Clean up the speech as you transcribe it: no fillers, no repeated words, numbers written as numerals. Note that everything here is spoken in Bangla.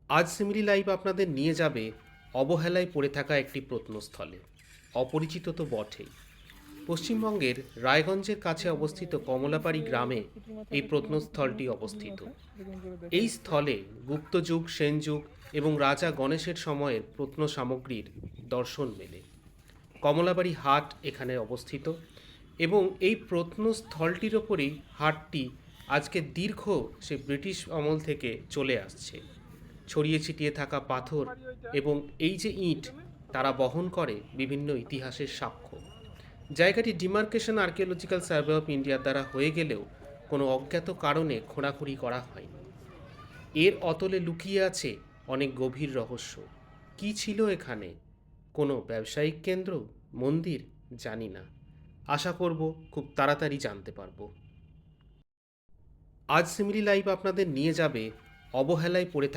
আজ সিমিলি লাইভ আপনাদের নিয়ে যাবে অবহেলায় পড়ে থাকা একটি প্রত্নস্থলে। অপরিচিত তো বটেই। পশ্চিমবঙ্গের রায়গঞ্জের কাছে অবস্থিত কমলাবাড়ি গ্রামে এই প্রত্নস্থলটি অবস্থিত। এই স্থলে গুপ্তযুগ, সেনযুগ এবং রাজা গণেশের সময়ের প্রত্ন সামগ্রীর দর্শন মেলে। কমলাবাড়ি হাট এখানে অবস্থিত এবং এই প্রত্নস্থলটির ওপরেই হাটটি আজকে দীর্ঘ সে ব্রিটিশ আমল থেকে চলে আসছে। ছড়িয়ে ছিটিয়ে থাকা পাথর এবং এই যে ইট, তারা বহন করে বিভিন্ন ইতিহাসের সাক্ষ্য। জায়গাটি ডিমার্কেশন আর্কিওলজিক্যাল সার্ভে অফ ইন্ডিয়ার দ্বারা হয়ে গেলেও কোনো অজ্ঞাত কারণে খোঁড়াখুঁড়ি করা হয়নি। এর অতলে লুকিয়ে আছে অনেক গভীর রহস্য। কি ছিল এখানে? কোনো ব্যবসায়িক কেন্দ্র, মন্দির? জানি না। আশা করব খুব তাড়াতাড়ি জানতে পারবো। আজ সিমিলি লাইভ আপনাদের নিয়ে যাবে অবহেলায় পড়ে থাকা